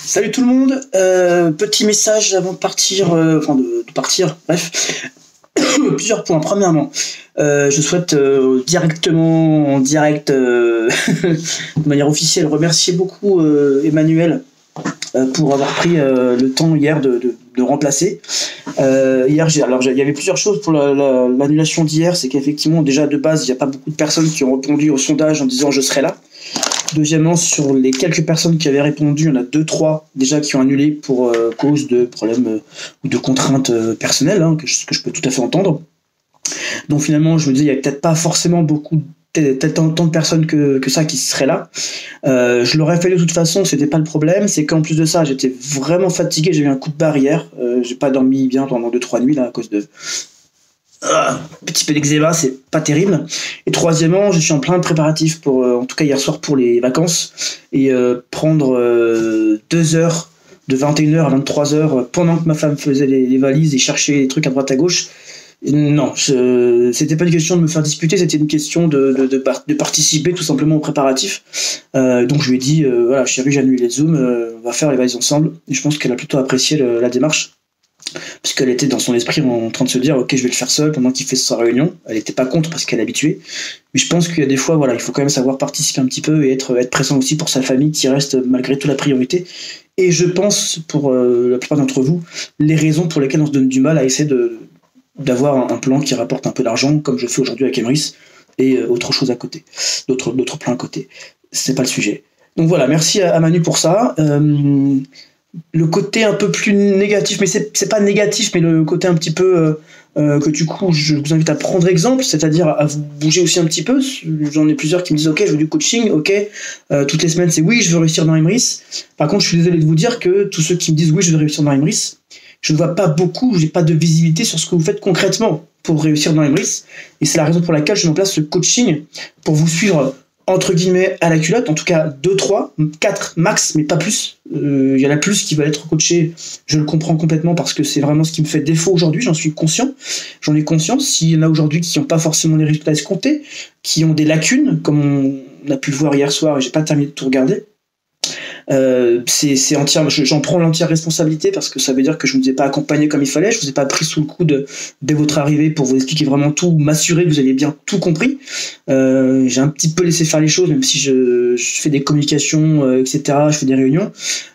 Salut tout le monde, petit message avant de partir, enfin de partir, bref, plusieurs points. Premièrement, je souhaite directement, en direct, de manière officielle, remercier beaucoup Emmanuel pour avoir pris le temps hier de remplacer. Hier, il y avait plusieurs choses pour l'annulation d'hier, c'est qu'effectivement, déjà de base, il n'y a pas beaucoup de personnes qui ont répondu au sondage en disant je serai là. Deuxièmement, sur les quelques personnes qui avaient répondu, il y en a 2-3 déjà qui ont annulé pour cause de problèmes ou de contraintes personnelles, hein, que je peux tout à fait entendre. Donc finalement, je me dis, il n'y a peut-être pas forcément tant de personnes que ça qui seraient là. Je l'aurais fait de toute façon, c'était pas le problème. C'est qu'en plus de ça, j'étais vraiment fatigué, j'ai eu un coup de barre hier. J'ai pas dormi bien pendant 2-3 nuits là, à cause de petit peu d'eczéma, c'est pas terrible. Et troisièmement, je suis en plein préparatif pour, en tout cas hier soir pour les vacances, et prendre 2 heures de 21h à 23h pendant que ma femme faisait les valises et cherchait les trucs à droite à gauche. Non, c'était pas une question de me faire disputer, c'était une question de participer tout simplement aux préparatifs. Donc je lui ai dit, voilà chérie, j'ai annulé le Zoom, on va faire les valises ensemble. Et je pense qu'elle a plutôt apprécié la démarche, puisqu'elle était dans son esprit en train de se dire ok, je vais le faire seul pendant qu'il fait sa réunion. Elle n'était pas contre parce qu'elle est habituée, mais je pense qu'il y a des fois, voilà, il faut quand même savoir participer un petit peu et être présent aussi pour sa famille qui reste malgré tout la priorité. Et je pense, pour la plupart d'entre vous, les raisons pour lesquelles on se donne du mal à essayer d'avoir un plan qui rapporte un peu d'argent, comme je fais aujourd'hui avec Emrys, et autre chose à côté, d'autres plans à côté. C'est pas le sujet. Donc voilà, merci à Manu pour ça. Le côté un peu plus négatif, mais c'est pas négatif, mais le côté un petit peu que du coup je vous invite à prendre exemple, c'est-à-dire à vous bouger aussi un petit peu. J'en ai plusieurs qui me disent ok, je veux du coaching, ok, toutes les semaines c'est oui, je veux réussir dans Emrys. Par contre, je suis désolé de vous dire que tous ceux qui me disent oui, je veux réussir dans Emrys, je ne vois pas beaucoup, j'ai pas de visibilité sur ce que vous faites concrètement pour réussir dans Emrys, et c'est la raison pour laquelle je mets en place ce coaching pour vous suivre entre guillemets à la culotte, en tout cas 2, 3, 4 max, mais pas plus. Il y en a plus qui veulent être coachés, je le comprends complètement parce que c'est vraiment ce qui me fait défaut aujourd'hui, j'en suis conscient, j'en ai conscience. S'il y en a aujourd'hui qui n'ont pas forcément les résultats escomptés, qui ont des lacunes, comme on a pu le voir hier soir et j'ai pas terminé de tout regarder, c'est entière, j'en prends l'entière responsabilité parce que ça veut dire que je ne vous ai pas accompagné comme il fallait, je vous ai pas pris sous le coude dès votre arrivée pour vous expliquer vraiment tout, m'assurer que vous avez bien tout compris. J'ai un petit peu laissé faire les choses, même si je fais des communications, etc., je fais des réunions.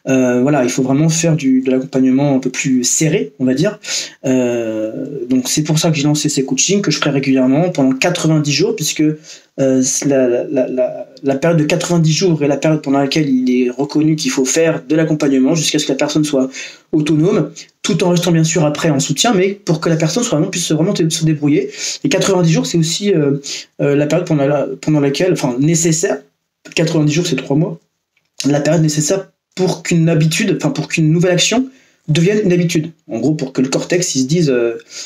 Voilà, il faut vraiment faire de l'accompagnement un peu plus serré, on va dire. Donc c'est pour ça que j'ai lancé ces coachings que je ferai régulièrement pendant 90 jours, puisque la période de 90 jours est la période pendant laquelle il est reconnu qu'il faut faire de l'accompagnement jusqu'à ce que la personne soit autonome, tout en restant bien sûr après en soutien, mais pour que la personne puisse vraiment se débrouiller. Et 90 jours, c'est aussi la période pendant laquelle, enfin nécessaire, 90 jours c'est 3 mois, la période nécessaire pour qu'une habitude, enfin pour qu'une nouvelle action devienne une habitude. En gros, pour que le cortex, il se dise,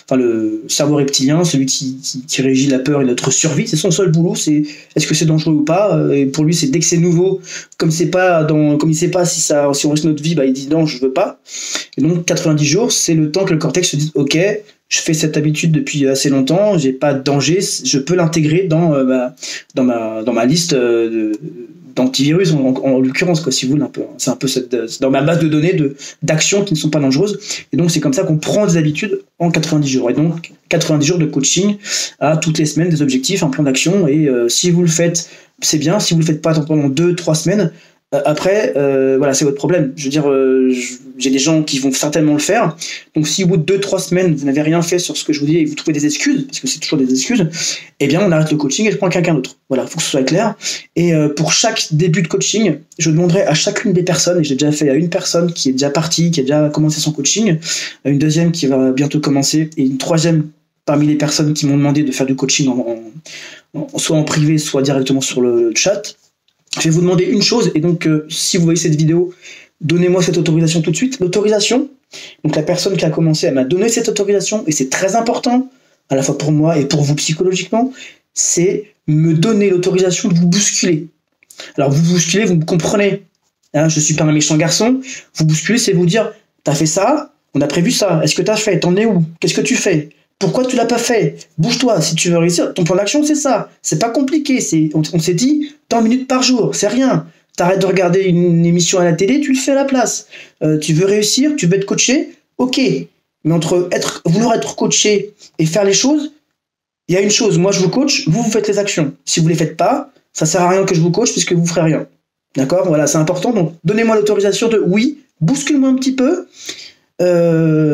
enfin le cerveau reptilien, celui qui régit la peur et notre survie, c'est son seul boulot, c'est est-ce que c'est dangereux ou pas. Et pour lui, c'est dès que c'est nouveau, comme il sait pas si on risque notre vie, bah il dit non, je veux pas. Et donc 90 jours, c'est le temps que le cortex se dise ok, je fais cette habitude depuis assez longtemps, j'ai pas de danger, je peux l'intégrer dans ma liste d'antivirus en l'occurrence, quoi, si vous voulez un peu. C'est un peu dans ma base de données d'actions qui ne sont pas dangereuses. Et donc c'est comme ça qu'on prend des habitudes en 90 jours. Et donc 90 jours de coaching à toutes les semaines, des objectifs, un plan d'action. Et si vous le faites, c'est bien. Si vous le faites pas pendant 2-3 semaines, après, voilà, c'est votre problème. Je veux dire, j'ai des gens qui vont certainement le faire. Donc, si au bout de 2-3 semaines, vous n'avez rien fait sur ce que je vous dis et vous trouvez des excuses, parce que c'est toujours des excuses, eh bien, on arrête le coaching et je prends quelqu'un d'autre. Voilà, il faut que ce soit clair. Et pour chaque début de coaching, je demanderai à chacune des personnes, et j'ai déjà fait à une personne qui est déjà partie, qui a déjà commencé son coaching, à une deuxième qui va bientôt commencer, et une troisième parmi les personnes qui m'ont demandé de faire du coaching soit en privé, soit directement sur le chat. Je vais vous demander une chose, et donc si vous voyez cette vidéo, donnez-moi cette autorisation tout de suite. L'autorisation, donc la personne qui a commencé, elle m'a donné cette autorisation, et c'est très important, à la fois pour moi et pour vous psychologiquement, c'est me donner l'autorisation de vous bousculer. Alors vous bousculez, vous me comprenez, hein, je suis pas un méchant garçon, vous bousculer, c'est vous dire, t'as fait ça, on a prévu ça, est-ce que t'as fait, t'en es où, qu'est-ce que tu fais ? Pourquoi tu l'as pas fait? Bouge-toi, si tu veux réussir. Ton plan d'action, c'est ça. C'est pas compliqué. On s'est dit tant minutes par jour, c'est rien. T'arrêtes de regarder une émission à la télé, tu le fais à la place. Tu veux réussir, tu veux être coaché, ok. Mais entre vouloir être coaché et faire les choses, il y a une chose, moi je vous coach, vous faites les actions. Si vous les faites pas, ça sert à rien que je vous coach puisque vous ferez rien. D'accord? Voilà, c'est important. Donc, donnez-moi l'autorisation de oui, bouscule-moi un petit peu.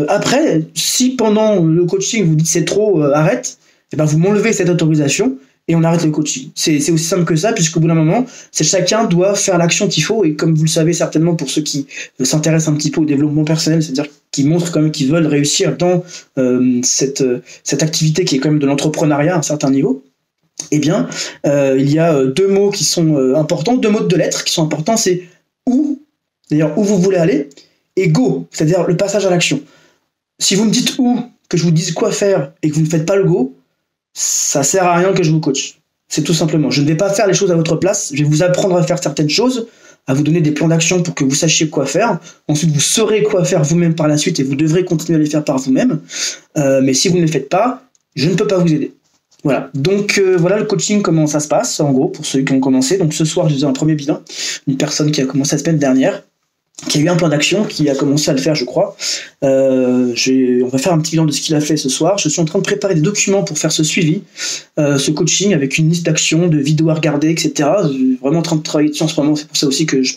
Après, si pendant le coaching vous dites c'est trop, arrête, et ben vous m'enlevez cette autorisation et on arrête le coaching. C'est aussi simple que ça, puisqu'au bout d'un moment, chacun doit faire l'action qu'il faut. Et comme vous le savez certainement pour ceux qui s'intéressent un petit peu au développement personnel, c'est-à-dire qui montrent quand même qu'ils veulent réussir dans cette activité qui est quand même de l'entrepreneuriat à un certain niveau. Eh bien, il y a deux mots qui sont importants, deux mots de lettres qui sont importants, c'est où, d'ailleurs où vous voulez aller, et go, c'est-à-dire le passage à l'action. Si vous me dites où, que je vous dise quoi faire et que vous ne faites pas le go, ça sert à rien que je vous coach. C'est tout simplement. Je ne vais pas faire les choses à votre place, je vais vous apprendre à faire certaines choses, à vous donner des plans d'action pour que vous sachiez quoi faire. Ensuite, vous saurez quoi faire vous-même par la suite et vous devrez continuer à les faire par vous-même. Mais si vous ne les faites pas, je ne peux pas vous aider. Voilà, donc voilà le coaching, comment ça se passe en gros pour ceux qui ont commencé. Donc ce soir je faisais un premier bilan, une personne qui a commencé la semaine dernière, qui a eu un plan d'action, qui a commencé à le faire je crois. On va faire un petit bilan de ce qu'il a fait ce soir. Je suis en train de préparer des documents pour faire ce suivi, ce coaching avec une liste d'actions, de vidéos à regarder, etc. Je suis vraiment en train de travailler dessus en ce moment, c'est pour ça aussi que je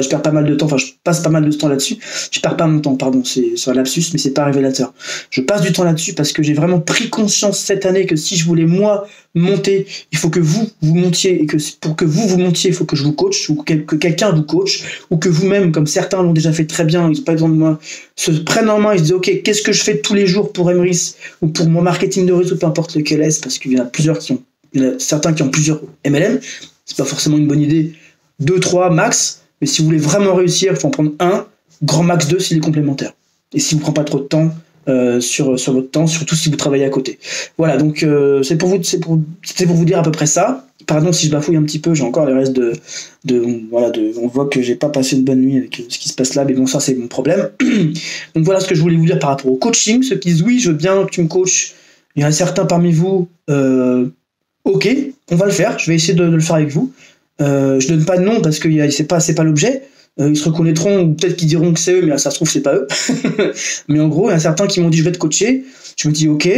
perds pas mal de temps, enfin je passe pas mal de temps là-dessus. Je perds pas mon temps, pardon, c'est un lapsus, mais c'est pas révélateur. Je passe du temps là-dessus parce que j'ai vraiment pris conscience cette année que si je voulais moi monter, il faut que vous montiez, et que pour que vous montiez, il faut que je vous coach, ou que quelqu'un vous coach, ou que vous-même, comme certains l'ont déjà fait très bien, ils n'ont pas besoin de moi, se prennent en main et se disent ok, qu'est-ce que je fais tous les jours pour Emrys, ou pour mon marketing de réseau, peu importe lequel est, parce qu'il y en a plusieurs il y en a certains qui ont plusieurs MLM, c'est pas forcément une bonne idée, 2, 3 max. Mais si vous voulez vraiment réussir, il faut en prendre un, grand max 2 s'il est complémentaire. Et si vous ne prenez pas trop de temps sur votre temps, surtout si vous travaillez à côté. Voilà, donc c'était pour vous dire à peu près ça. Pardon si je bafouille un petit peu, j'ai encore les restes on voit que j'ai pas passé une bonne nuit avec ce qui se passe là, mais bon, ça c'est mon problème. Donc voilà ce que je voulais vous dire par rapport au coaching. Ceux qui disent oui, je veux bien que tu me coaches, il y en a certains parmi vous, ok, on va le faire, je vais essayer de le faire avec vous. Je donne pas de nom parce que c'est pas l'objet. Ils se reconnaîtront ou peut-être qu'ils diront que c'est eux, mais ça se trouve c'est pas eux. Mais en gros, il y a certains qui m'ont dit je vais te coacher. Je me dis ok.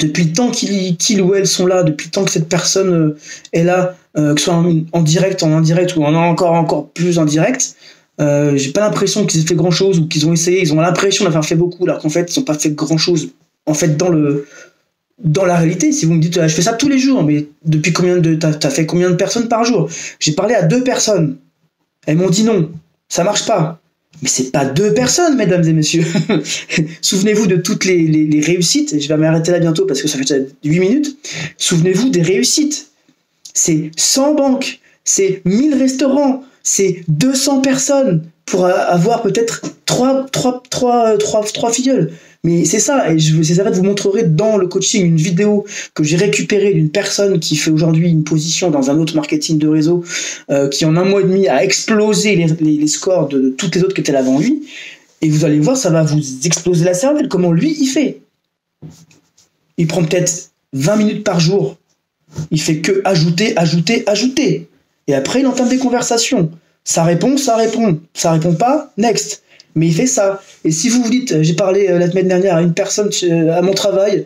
Depuis le temps qu'ils ou elles sont là, depuis le temps que cette personne est là, que ce soit en direct, en indirect ou en encore plus en direct, j'ai pas l'impression qu'ils aient fait grand chose ou qu'ils ont essayé. Ils ont l'impression d'avoir fait beaucoup, alors qu'en fait ils ont pas fait grand chose. En fait, dans la réalité, si vous me dites je fais ça tous les jours, mais depuis t'as fait combien de personnes par jour? J'ai parlé à 2 personnes. Elles m'ont dit non, ça marche pas. Mais c'est pas 2 personnes, mesdames et messieurs. Souvenez-vous de toutes les réussites, et je vais m'arrêter là bientôt parce que ça fait déjà 8 minutes. Souvenez-vous des réussites. C'est 100 banques, c'est 1000 restaurants, c'est 200 personnes pour avoir peut-être 3 filleuls. Mais c'est ça, et c'est ça que vous montrerai dans le coaching une vidéo que j'ai récupérée d'une personne qui fait aujourd'hui une position dans un autre marketing de réseau, qui en 1 mois et demi a explosé les scores de toutes les autres qui étaient là avant lui, et vous allez voir, ça va vous exploser la cervelle, comment lui il fait. Il prend peut-être 20 minutes par jour, il fait que ajouter, et après il entame des conversations, ça répond pas, next. Mais il fait ça. Et si vous vous dites, j'ai parlé la semaine dernière à une personne à mon travail,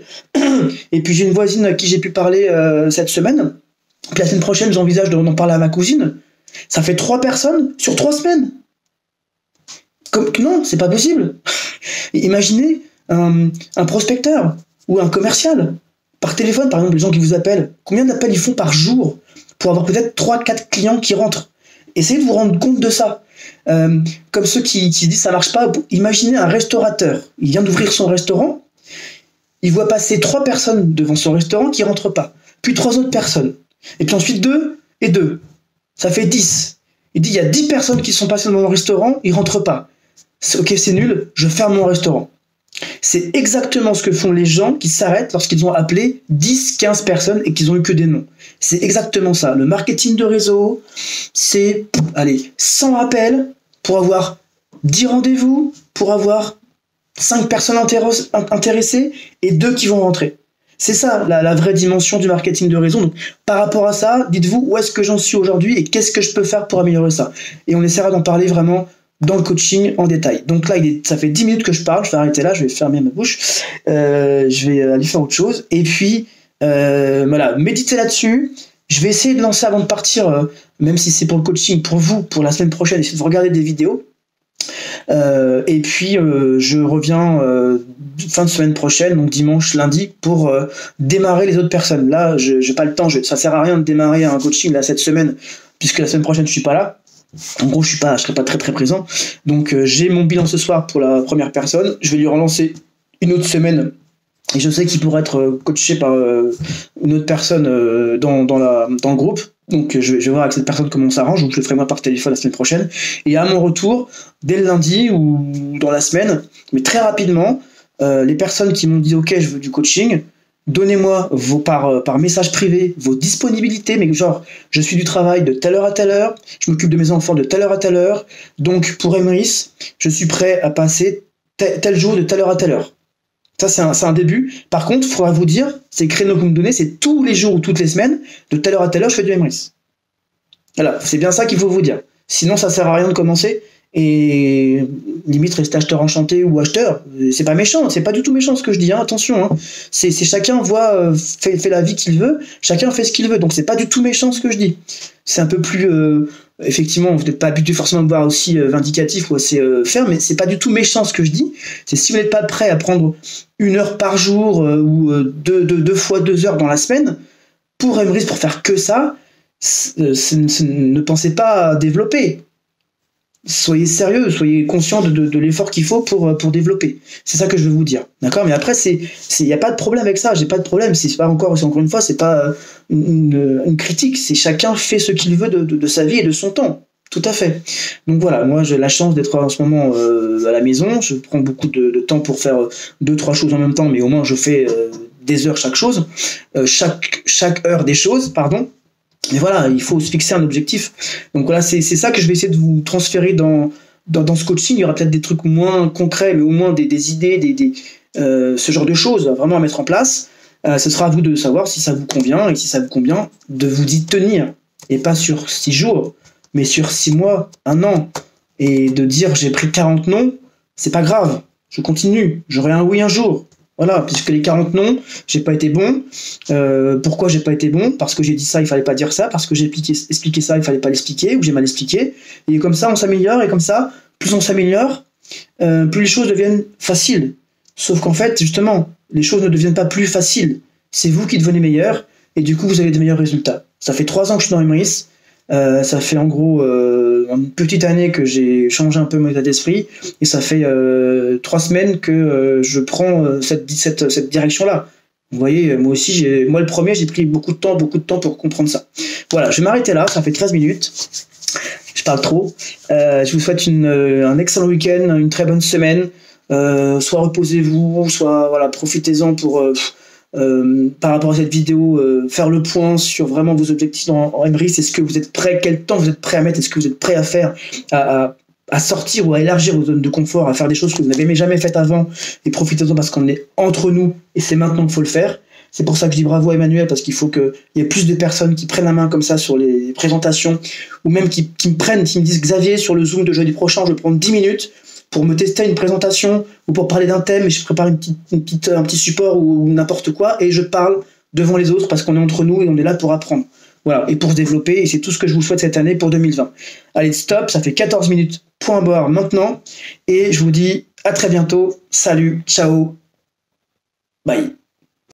et puis j'ai une voisine à qui j'ai pu parler cette semaine, puis la semaine prochaine j'envisage d'en parler à ma cousine, ça fait 3 personnes sur 3 semaines. Non, c'est pas possible. Imaginez un prospecteur ou un commercial, par téléphone par exemple, les gens qui vous appellent, combien d'appels ils font par jour pour avoir peut-être 3-4 clients qui rentrent. Essayez de vous rendre compte de ça. Comme ceux qui disent ça marche pas, imaginez un restaurateur, il vient d'ouvrir son restaurant, il voit passer 3 personnes devant son restaurant qui rentrent pas, puis 3 autres personnes, et puis ensuite 2 et 2, ça fait 10. Il dit il y a 10 personnes qui sont passées devant mon restaurant, ils rentrent pas. Ok, c'est nul, je ferme mon restaurant. C'est exactement ce que font les gens qui s'arrêtent lorsqu'ils ont appelé 10-15 personnes et qu'ils ont eu que des noms. C'est exactement ça. Le marketing de réseau, c'est 100 appels pour avoir 10 rendez-vous, pour avoir 5 personnes intéressées et 2 qui vont rentrer. C'est ça, la vraie dimension du marketing de réseau. Donc, par rapport à ça, dites-vous où est-ce que j'en suis aujourd'hui et qu'est-ce que je peux faire pour améliorer ça. Et on essaiera d'en parler vraiment dans le coaching en détail. Donc là, ça fait 10 minutes que je parle, je vais arrêter là, je vais fermer ma bouche, je vais aller faire autre chose. Et puis, voilà, méditez là-dessus. Je vais essayer de lancer avant de partir, même si c'est pour le coaching, pour vous, pour la semaine prochaine, essayez de vous regarder des vidéos. Et puis je reviens fin de semaine prochaine, donc dimanche, lundi, pour démarrer les autres personnes. Là, j'ai pas le temps, ça sert à rien de démarrer un coaching là cette semaine, puisque la semaine prochaine je suis pas là. En gros, je serai pas très présent. Donc j'ai mon bilan ce soir pour la première personne. Je vais lui relancer une autre semaine. Et je sais qu'il pourra être coaché par une autre personne dans le groupe. Donc je vais voir avec cette personne comment on s'arrange, donc je le ferai moi par téléphone la semaine prochaine. Et à mon retour, dès le lundi ou dans la semaine, mais très rapidement, les personnes qui m'ont dit ok, je veux du coaching, donnez-moi par message privé vos disponibilités, mais genre je suis du travail de telle heure à telle heure, je m'occupe de mes enfants de telle heure à telle heure, donc pour Emrys, je suis prêt à passer tel jour de telle heure à telle heure. Ça, c'est un début. Par contre, il faudra vous dire, ces créneaux que vous me donnez, c'est tous les jours ou toutes les semaines, de telle heure à telle heure, je fais du Emrys. Voilà, c'est bien ça qu'il faut vous dire. Sinon, ça sert à rien de commencer et limite rester acheteur enchanté ou acheteur. C'est pas méchant, c'est pas du tout méchant ce que je dis, hein, attention. Hein. C'est chacun fait la vie qu'il veut, chacun fait ce qu'il veut. Donc c'est pas du tout méchant ce que je dis. C'est un peu plus... effectivement, vous n'êtes pas habitué forcément à me voir aussi vindicatif ou assez ferme, mais c'est pas du tout méchant ce que je dis. C'est si vous n'êtes pas prêt à prendre 1 heure par jour ou deux fois 2 heures dans la semaine pour Emrys, pour faire que ça, ne pensez pas à développer. Soyez sérieux, soyez conscient de l'effort qu'il faut pour développer. C'est ça que je veux vous dire. D'accord ? Mais après, il n'y a pas de problème avec ça. J'ai pas de problème. C'est encore une fois, c'est pas une critique. C'est chacun fait ce qu'il veut de sa vie et de son temps. Tout à fait. Donc voilà, moi j'ai la chance d'être en ce moment à la maison. Je prends beaucoup de temps pour faire 2-3 choses en même temps, mais au moins je fais des heures chaque chose, chaque heure des choses, pardon. Mais voilà, il faut se fixer un objectif. Donc voilà, c'est ça que je vais essayer de vous transférer dans ce coaching. Il y aura peut-être des trucs moins concrets, mais au moins des idées, ce genre de choses vraiment à mettre en place. Ce sera à vous de savoir si ça vous convient, et si ça vous convient, de vous y tenir. Et pas sur 6 jours, mais sur 6 mois, 1 an. Et de dire j'ai pris 40 noms, c'est pas grave. Je continue, j'aurai un oui un jour. Voilà, puisque les 40 noms, j'ai pas été bon. Pourquoi j'ai pas été bon ? Parce que j'ai dit ça, il fallait pas dire ça. Parce que j'ai expliqué ça, il fallait pas l'expliquer. Ou j'ai mal expliqué. Et comme ça, on s'améliore. Et comme ça, plus on s'améliore, plus les choses deviennent faciles. Sauf qu'en fait, justement, les choses ne deviennent pas plus faciles. C'est vous qui devenez meilleur. Et du coup, vous avez de meilleurs résultats. Ça fait 3 ans que je suis dans Emrys. Ça fait en gros une petite année que j'ai changé un peu mon état d'esprit et ça fait 3 semaines que je prends cette direction-là. Vous voyez, moi aussi, moi le premier, j'ai pris beaucoup de temps pour comprendre ça. Voilà, je vais m'arrêter là, ça fait 13 minutes. Je parle trop. Je vous souhaite un excellent week-end, une très bonne semaine. Soit reposez-vous, soit voilà, profitez-en pour... par rapport à cette vidéo, faire le point sur vraiment vos objectifs en Emrys. Est-ce que vous êtes prêt, quel temps vous êtes prêt à mettre, est-ce que vous êtes prêt à faire, à sortir ou à élargir vos zones de confort, à faire des choses que vous n'avez jamais faites avant, et profitez-en parce qu'on est entre nous et c'est maintenant qu'il faut le faire. C'est pour ça que je dis bravo à Emmanuel, parce qu'il faut qu'il y ait plus de personnes qui prennent la main comme ça sur les présentations, ou même qui me disent Xavier, sur le Zoom de jeudi prochain, je vais prendre 10 minutes pour me tester une présentation ou pour parler d'un thème, et je prépare un petit support ou n'importe quoi, et je parle devant les autres parce qu'on est entre nous et on est là pour apprendre. Voilà, et pour se développer, et c'est tout ce que je vous souhaite cette année pour 2020. Allez, stop, ça fait 14 minutes, point barre maintenant, et je vous dis à très bientôt, salut, ciao, bye.